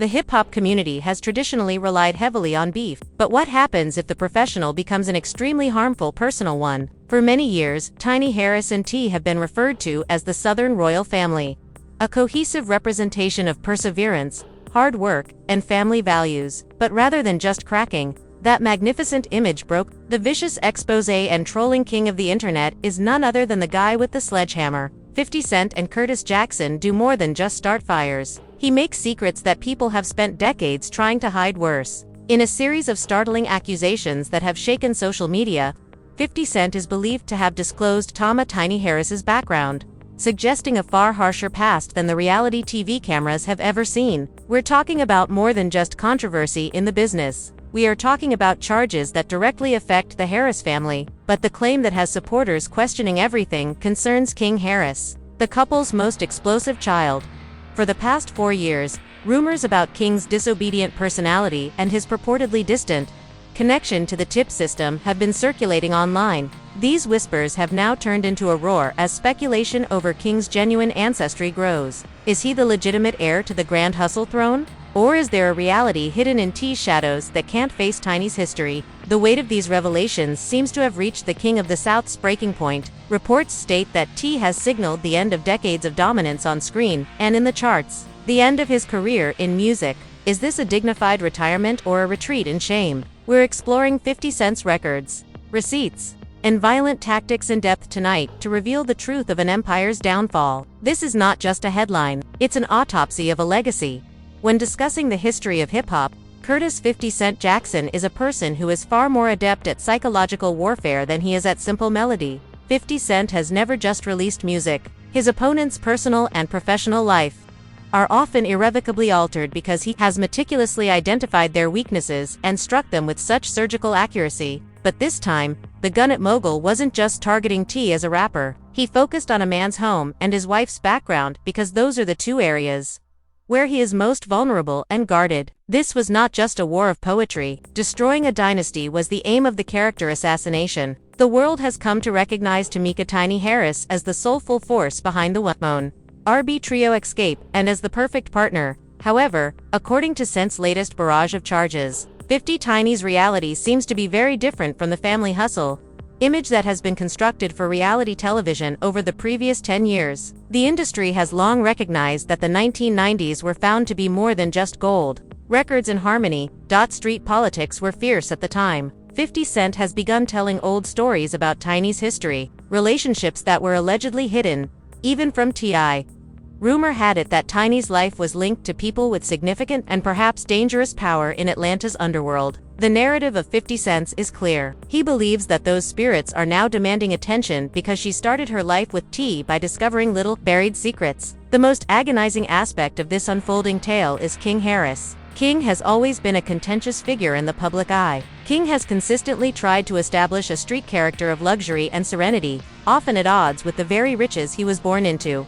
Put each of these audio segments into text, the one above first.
The hip-hop community has traditionally relied heavily on beef, but what happens if the professional becomes an extremely harmful personal one? For many years, Tiny Harris and T have been referred to as the Southern Royal Family, a cohesive representation of perseverance, hard work, and family values. But rather than just cracking that magnificent image broke, the vicious exposé and trolling king of the internet is none other than the guy with the sledgehammer. 50 Cent and Curtis Jackson do more than just start fires. He makes secrets that people have spent decades trying to hide worse. In a series of startling accusations that have shaken social media, 50 Cent is believed to have disclosed Tiny Harris's background, suggesting a far harsher past than the reality TV cameras have ever seen. We're talking about more than just controversy in the business. We are talking about charges that directly affect the Harris family, but the claim that has supporters questioning everything concerns King Harris, the couple's most explosive child. For the past 4 years, rumors about King's disobedient personality and his purportedly distant connection to the tip system have been circulating online. These whispers have now turned into a roar as speculation over King's genuine ancestry grows. Is he the legitimate heir to the Grand Hustle throne? Or is there a reality hidden in T's shadows that can't face Tiny's history? The weight of these revelations seems to have reached the King of the South's breaking point. Reports state that T has signaled the end of decades of dominance on screen and in the charts, the end of his career in music. Is this a dignified retirement or a retreat in shame? We're exploring 50 Cent's records, receipts, and violent tactics in depth tonight to reveal the truth of an empire's downfall. This is not just a headline, it's an autopsy of a legacy. When discussing the history of hip-hop, Curtis 50 Cent Jackson is a person who is far more adept at psychological warfare than he is at simple melody. 50 Cent has never just released music. His opponent's personal and professional life are often irrevocably altered because he has meticulously identified their weaknesses and struck them with such surgical accuracy. But this time, the Gun It mogul wasn't just targeting T as a rapper. He focused on a man's home and his wife's background because those are the two areas where he is most vulnerable and guarded. This was not just a war of poetry. Destroying a dynasty was the aim of the character assassination. The world has come to recognize Tamika Tiny Harris as the soulful force behind the well-known R&B trio Xscape, and as the perfect partner. However, according to Cent's latest barrage of charges, 50 Tiny's reality seems to be very different from the family hustle image that has been constructed for reality television over the previous 10 years. The industry has long recognized that the 1990s were found to be more than just gold, records and harmony. Street politics were fierce at the time. 50 Cent has begun telling old stories about Tiny's history, relationships that were allegedly hidden, even from T.I. Rumor had it that Tiny's life was linked to people with significant and perhaps dangerous power in Atlanta's underworld. The narrative of 50 Cent is clear. He believes that those spirits are now demanding attention because she started her life with T by discovering little, buried secrets. The most agonizing aspect of this unfolding tale is King Harris. King has always been a contentious figure in the public eye. King has consistently tried to establish a street character of luxury and serenity, often at odds with the very riches he was born into.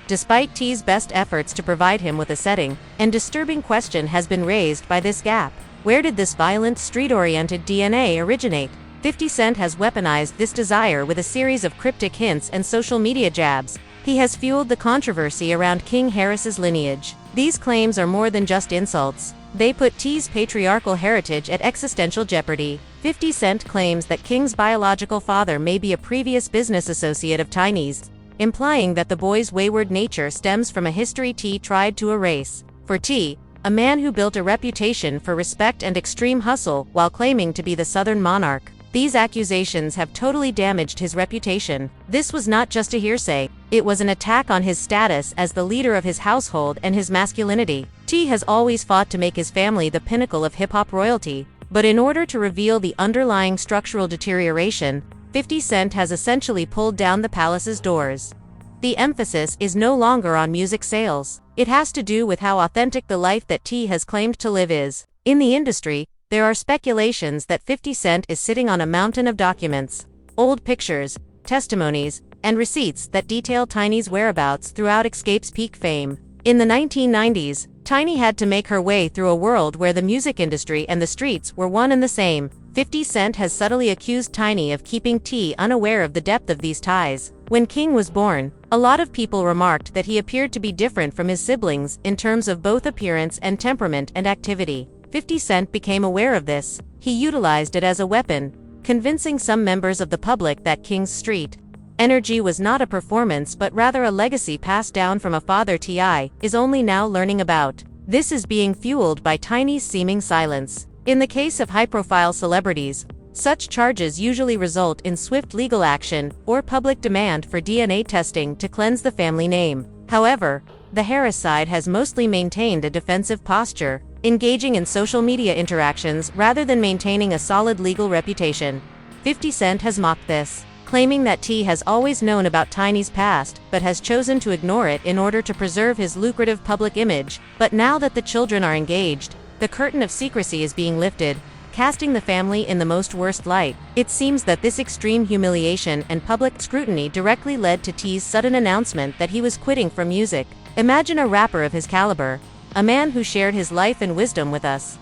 Despite T's best efforts to provide him with a setting, a disturbing question has been raised by this gap. Where did this violent, street-oriented DNA originate? 50 Cent has weaponized this desire with a series of cryptic hints and social media jabs. He has fueled the controversy around King Harris's lineage. These claims are more than just insults. They put T's patriarchal heritage at existential jeopardy. 50 Cent claims that King's biological father may be a previous business associate of Tiny's, implying that the boy's wayward nature stems from a history T tried to erase. For T, a man who built a reputation for respect and extreme hustle while claiming to be the Southern monarch, these accusations have totally damaged his reputation. This was not just a hearsay, it was an attack on his status as the leader of his household and his masculinity. T has always fought to make his family the pinnacle of hip-hop royalty, but in order to reveal the underlying structural deterioration, 50 Cent has essentially pulled down the palace's doors. The emphasis is no longer on music sales. It has to do with how authentic the life that T has claimed to live is. In the industry, there are speculations that 50 Cent is sitting on a mountain of documents, old pictures, testimonies, and receipts that detail Tiny's whereabouts throughout Xscape's peak fame. In the 1990s, Tiny had to make her way through a world where the music industry and the streets were one and the same. 50 Cent has subtly accused Tiny of keeping T unaware of the depth of these ties. When King was born, a lot of people remarked that he appeared to be different from his siblings in terms of both appearance and temperament and activity. 50 Cent became aware of this. He utilized it as a weapon, convincing some members of the public that King's street energy was not a performance but rather a legacy passed down from a father. T.I. is only now learning about. This is being fueled by Tiny's seeming silence. In the case of high-profile celebrities, such charges usually result in swift legal action or public demand for DNA testing to cleanse the family name. However, the Harris side has mostly maintained a defensive posture, engaging in social media interactions rather than maintaining a solid legal reputation. 50 Cent has mocked this, claiming that T has always known about Tiny's past but has chosen to ignore it in order to preserve his lucrative public image. But now that the children are engaged, the curtain of secrecy is being lifted, casting the family in the most worst light. It seems that this extreme humiliation and public scrutiny directly led to T's sudden announcement that he was quitting from music. Imagine a rapper of his caliber, a man who shared his life and wisdom with us,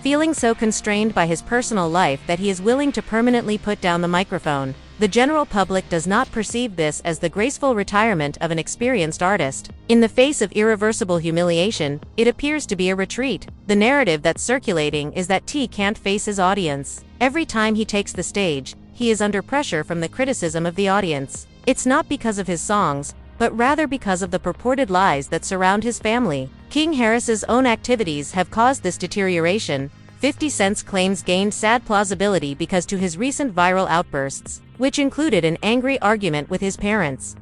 feeling so constrained by his personal life that he is willing to permanently put down the microphone. The general public does not perceive this as the graceful retirement of an experienced artist. In the face of irreversible humiliation, it appears to be a retreat. The narrative that's circulating is that T can't face his audience. Every time he takes the stage, he is under pressure from the criticism of the audience. It's not because of his songs, but rather because of the purported lies that surround his family. King Harris's own activities have caused this deterioration. 50 Cent's claims gained sad plausibility because to his recent viral outbursts, which included an angry argument with his parents,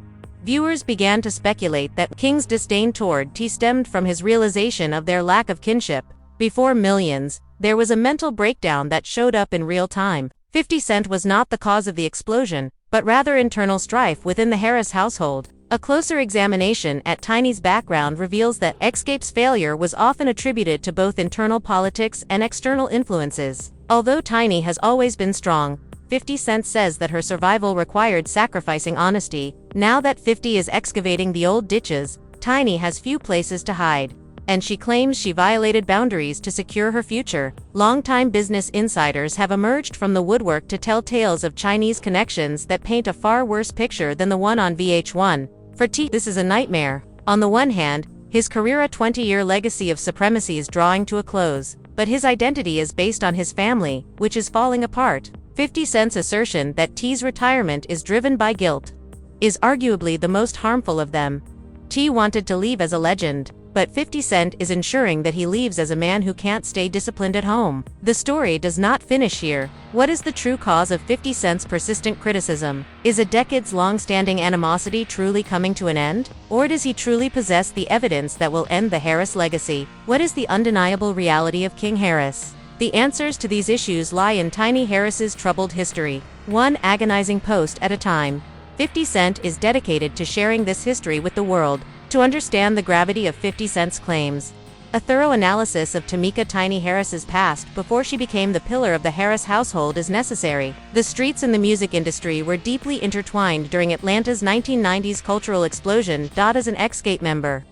viewers began to speculate that King's disdain toward T stemmed from his realization of their lack of kinship. Before millions, there was a mental breakdown that showed up in real time. 50 Cent was not the cause of the explosion, but rather internal strife within the Harris household. A closer examination at Tiny's background reveals that Xscape's failure was often attributed to both internal politics and external influences. Although Tiny has always been strong, 50 Cent says that her survival required sacrificing honesty. Now that 50 is excavating the old ditches, Tiny has few places to hide, and she claims she violated boundaries to secure her future. Longtime business insiders have emerged from the woodwork to tell tales of Chinese connections that paint a far worse picture than the one on VH1. For T, this is a nightmare. On the one hand, his career, a 20-year legacy of supremacy, is drawing to a close, but his identity is based on his family, which is falling apart. 50 Cent's assertion that T's retirement is driven by guilt is arguably the most harmful of them. T wanted to leave as a legend, but 50 Cent is ensuring that he leaves as a man who can't stay disciplined at home. The story does not finish here. What is the true cause of 50 Cent's persistent criticism? Is a decades-long-standing animosity truly coming to an end? Or does he truly possess the evidence that will end the Harris legacy? What is the undeniable reality of King Harris? The answers to these issues lie in Tiny Harris's troubled history, one agonizing post at a time. 50 Cent is dedicated to sharing this history with the world. To understand the gravity of 50 Cent's claims, a thorough analysis of Tamika Tiny Harris's past before she became the pillar of the Harris household is necessary. The streets and the music industry were deeply intertwined during Atlanta's 1990s cultural explosion. As an Xscape member,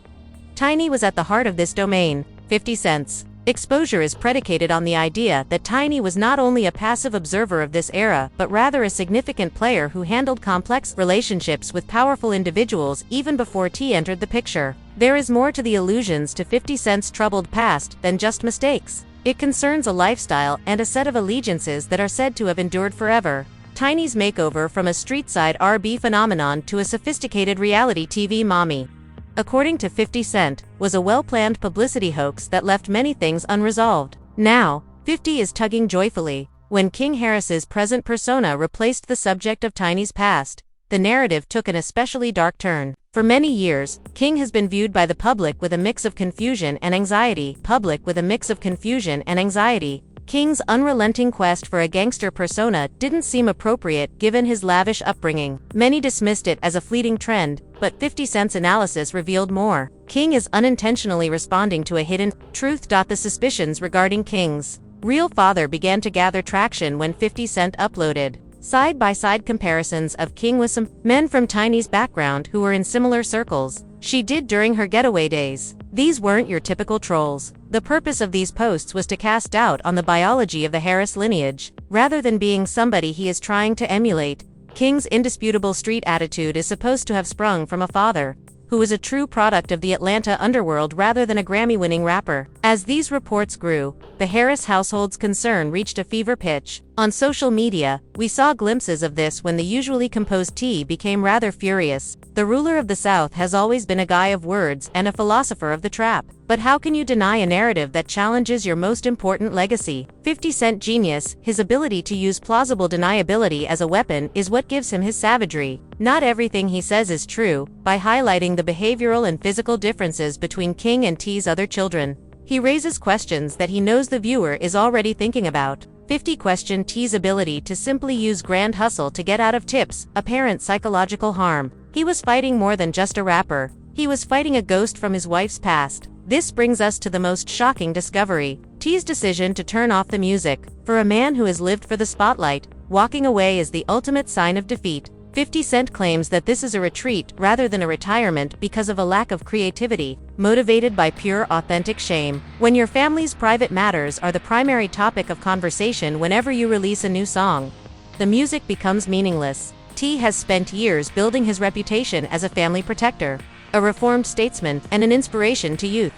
Tiny was at the heart of this domain. 50 Cent's exposure is predicated on the idea that Tiny was not only a passive observer of this era but rather a significant player who handled complex relationships with powerful individuals even before T entered the picture. There is more to the allusions to 50 Cent's troubled past than just mistakes. It concerns a lifestyle and a set of allegiances that are said to have endured forever. Tiny's makeover from a street-side R&B phenomenon to a sophisticated reality TV mommy, according to 50 Cent, was a well-planned publicity hoax that left many things unresolved. Now, 50 is tugging joyfully. When King Harris's present persona replaced the subject of Tiny's past, the narrative took an especially dark turn. For many years, King has been viewed by the public with a mix of confusion and anxiety. King's unrelenting quest for a gangster persona didn't seem appropriate given his lavish upbringing. Many dismissed it as a fleeting trend, but 50 Cent's analysis revealed more. King is unintentionally responding to a hidden truth. The suspicions regarding King's real father began to gather traction when 50 Cent uploaded side-by-side comparisons of King with some men from Tiny's background who were in similar circles she did during her getaway days. These weren't your typical trolls. The purpose of these posts was to cast doubt on the biology of the Harris lineage. Rather than being somebody he is trying to emulate, King's indisputable street attitude is supposed to have sprung from a father who was a true product of the Atlanta underworld rather than a Grammy-winning rapper. As these reports grew, the Harris household's concern reached a fever pitch. On social media, we saw glimpses of this when the usually composed T became rather furious. The ruler of the South has always been a guy of words and a philosopher of the trap. But how can you deny a narrative that challenges your most important legacy? 50 Cent genius, his ability to use plausible deniability as a weapon is what gives him his savagery. Not everything he says is true, by highlighting the behavioral and physical differences between King and T's other children. He raises questions that he knows the viewer is already thinking about. 50 questioned T's ability to simply use grand hustle to get out of Tip's apparent psychological harm. He was fighting more than just a rapper. He was fighting a ghost from his wife's past. This brings us to the most shocking discovery: T's decision to turn off the music. For a man who has lived for the spotlight, walking away is the ultimate sign of defeat. 50 Cent claims that this is a retreat rather than a retirement because of a lack of creativity, motivated by pure authentic shame. When your family's private matters are the primary topic of conversation whenever you release a new song, the music becomes meaningless. T has spent years building his reputation as a family protector, a reformed statesman, and an inspiration to youth.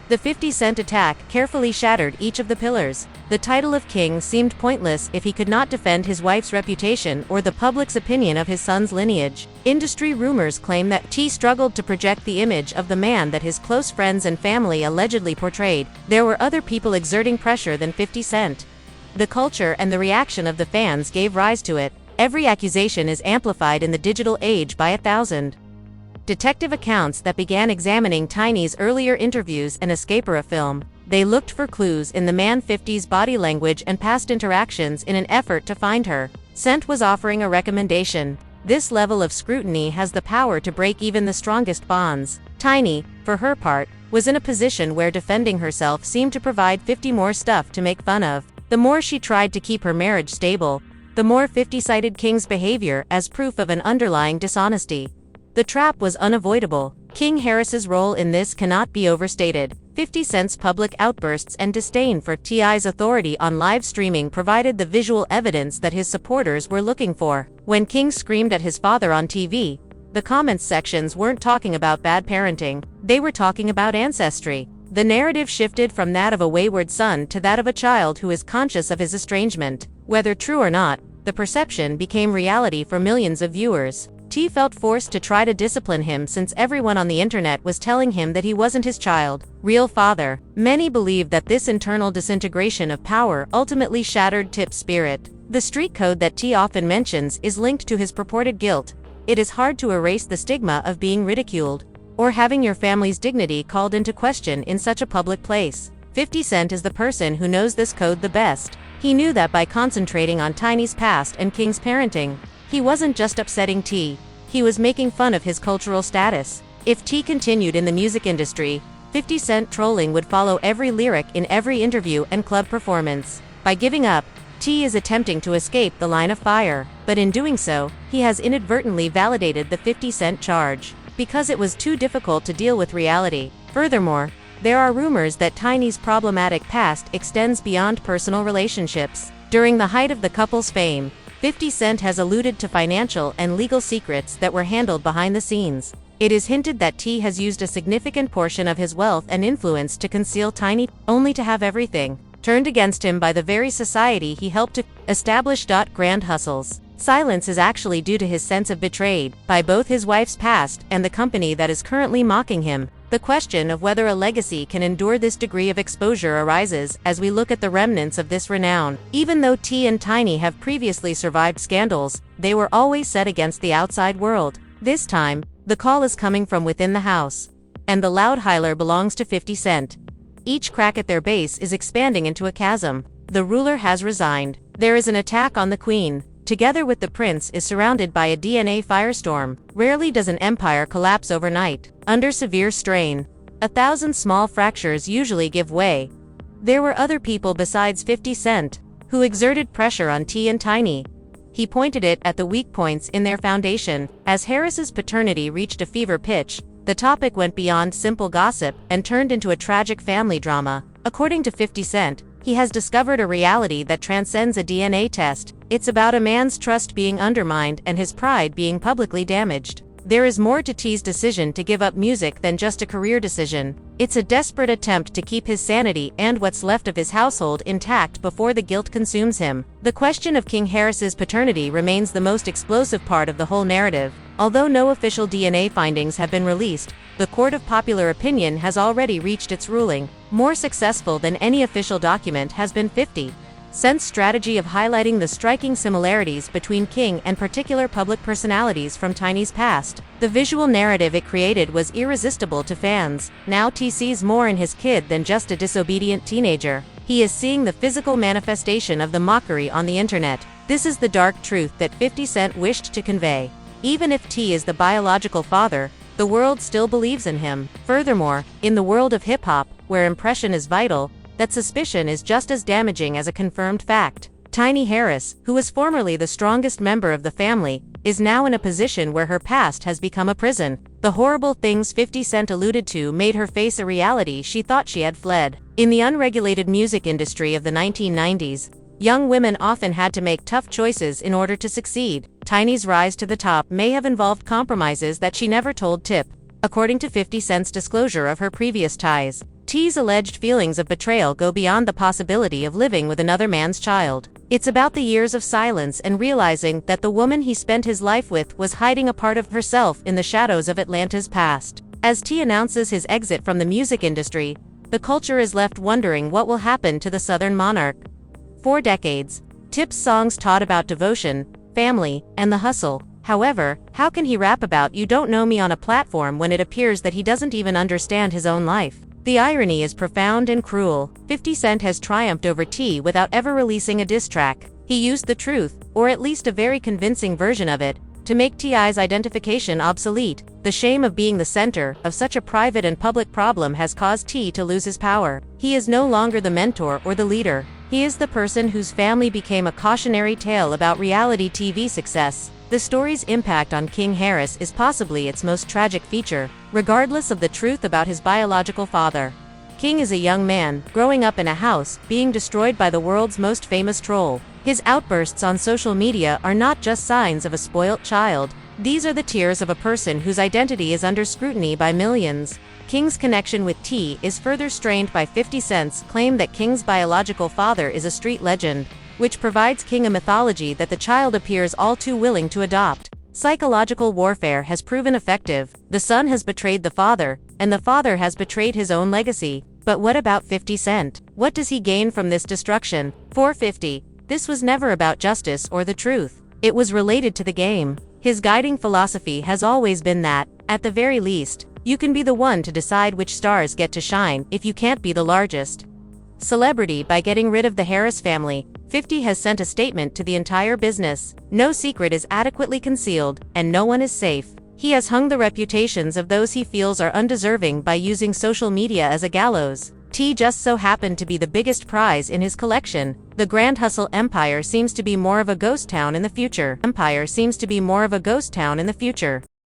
The 50 Cent attack carefully shattered each of the pillars. The title of king seemed pointless if he could not defend his wife's reputation or the public's opinion of his son's lineage. Industry rumors claim that T struggled to project the image of the man that his close friends and family allegedly portrayed. There were other people exerting pressure than 50 Cent. The culture and the reaction of the fans gave rise to it. Every accusation is amplified in the digital age by 1,000. Detective accounts that began examining Tiny's earlier interviews and Escapera film. They looked for clues in the man 50's body language and past interactions in an effort to find her. Cent was offering a recommendation. This level of scrutiny has the power to break even the strongest bonds. Tiny, for her part, was in a position where defending herself seemed to provide 50 more stuff to make fun of. The more she tried to keep her marriage stable, the more 50 cited King's behavior as proof of an underlying dishonesty. The trap was unavoidable. King Harris's role in this cannot be overstated. 50 Cent's public outbursts and disdain for T.I.'s authority on live streaming provided the visual evidence that his supporters were looking for. When King screamed at his father on TV, the comments sections weren't talking about bad parenting, they were talking about ancestry. The narrative shifted from that of a wayward son to that of a child who is conscious of his estrangement. Whether true or not, the perception became reality for millions of viewers. T felt forced to try to discipline him since everyone on the internet was telling him that he wasn't his child, real father. Many believe that this internal disintegration of power ultimately shattered Tip's spirit. The street code that T often mentions is linked to his purported guilt. It is hard to erase the stigma of being ridiculed, or having your family's dignity called into question in such a public place. 50 Cent is the person who knows this code the best. He knew that by concentrating on Tiny's past and King's parenting, he wasn't just upsetting T, he was making fun of his cultural status. If T continued in the music industry, 50 Cent trolling would follow every lyric in every interview and club performance. By giving up, T is attempting to escape the line of fire, but in doing so, he has inadvertently validated the 50 Cent charge, because it was too difficult to deal with reality. Furthermore, there are rumors that Tiny's problematic past extends beyond personal relationships. During the height of the couple's fame, 50 Cent has alluded to financial and legal secrets that were handled behind the scenes. It is hinted that T has used a significant portion of his wealth and influence to conceal Tiny, only to have everything turned against him by the very society he helped to establish. Grand hustles. Silence is actually due to his sense of betrayed by both his wife's past and the company that is currently mocking him. The question of whether a legacy can endure this degree of exposure arises as we look at the remnants of this renown. Even though T and Tiny have previously survived scandals, they were always set against the outside world. This time, the call is coming from within the house, and the loud howler belongs to 50 Cent. Each crack at their base is expanding into a chasm. The ruler has resigned. There is an attack on the queen. Together with the prince is surrounded by a DNA firestorm. Rarely does an empire collapse overnight. Under severe strain, 1,000 small fractures usually give way. There were other people besides 50 Cent who exerted pressure on T and Tiny. He pointed it at the weak points in their foundation. As Harris's paternity reached a fever pitch, the topic went beyond simple gossip and turned into a tragic family drama. According to 50 Cent, He has discovered a reality that transcends a DNA test. It's about a man's trust being undermined and his pride being publicly damaged. There is more to T's decision to give up music than just a career decision. It's a desperate attempt to keep his sanity and what's left of his household intact before the guilt consumes him. The question of King Harris's paternity remains the most explosive part of the whole narrative. Although no official DNA findings have been released, the court of popular opinion has already reached its ruling. More successful than any official document has been 50 Cent's strategy of highlighting the striking similarities between King and particular public personalities from Tiny's past. The visual narrative it created was irresistible to fans. Now T sees more in his kid than just a disobedient teenager. He is seeing the physical manifestation of the mockery on the internet. This is the dark truth that 50 Cent wished to convey. Even if T is the biological father, the world still believes in him. Furthermore, in the world of hip-hop, where impression is vital, that suspicion is just as damaging as a confirmed fact. Tiny Harris, who was formerly the strongest member of the family, is now in a position where her past has become a prison. The horrible things 50 Cent alluded to made her face a reality she thought she had fled. In the unregulated music industry of the 1990s, young women often had to make tough choices in order to succeed. Tiny's rise to the top may have involved compromises that she never told Tip, according to 50 Cent's disclosure of her previous ties. T's alleged feelings of betrayal go beyond the possibility of living with another man's child. It's about the years of silence and realizing that the woman he spent his life with was hiding a part of herself in the shadows of Atlanta's past. As T announces his exit from the music industry, the culture is left wondering what will happen to the Southern monarch. For decades, Tip's songs taught about devotion, family, and the hustle. However, how can he rap about "You Don't Know Me" on a platform when it appears that he doesn't even understand his own life? The irony is profound and cruel. 50 Cent has triumphed over T without ever releasing a diss track. He used the truth, or at least a very convincing version of it, to make T.I.'s identification obsolete. The shame of being the center of such a private and public problem has caused T to lose his power. He is no longer the mentor or the leader. He is the person whose family became a cautionary tale about reality TV success. The story's impact on King Harris is possibly its most tragic feature, regardless of the truth about his biological father. King is a young man, growing up in a house, being destroyed by the world's most famous troll. His outbursts on social media are not just signs of a spoilt child. These are the tears of a person whose identity is under scrutiny by millions. King's connection with T is further strained by 50 Cent's claim that King's biological father is a street legend, which provides King a mythology that the child appears all too willing to adopt. Psychological warfare has proven effective. The son has betrayed the father, and the father has betrayed his own legacy. But what about 50 Cent? What does he gain from this destruction? For 50, this was never about justice or the truth. It was related to the game. His guiding philosophy has always been that, at the very least, you can be the one to decide which stars get to shine if you can't be the largest celebrity. By getting rid of the Harris family, 50 has sent a statement to the entire business. No secret is adequately concealed, and no one is safe. He has hung the reputations of those he feels are undeserving by using social media as a gallows. T just so happened to be the biggest prize in his collection. The Grand Hustle empire seems to be more of a ghost town in the future.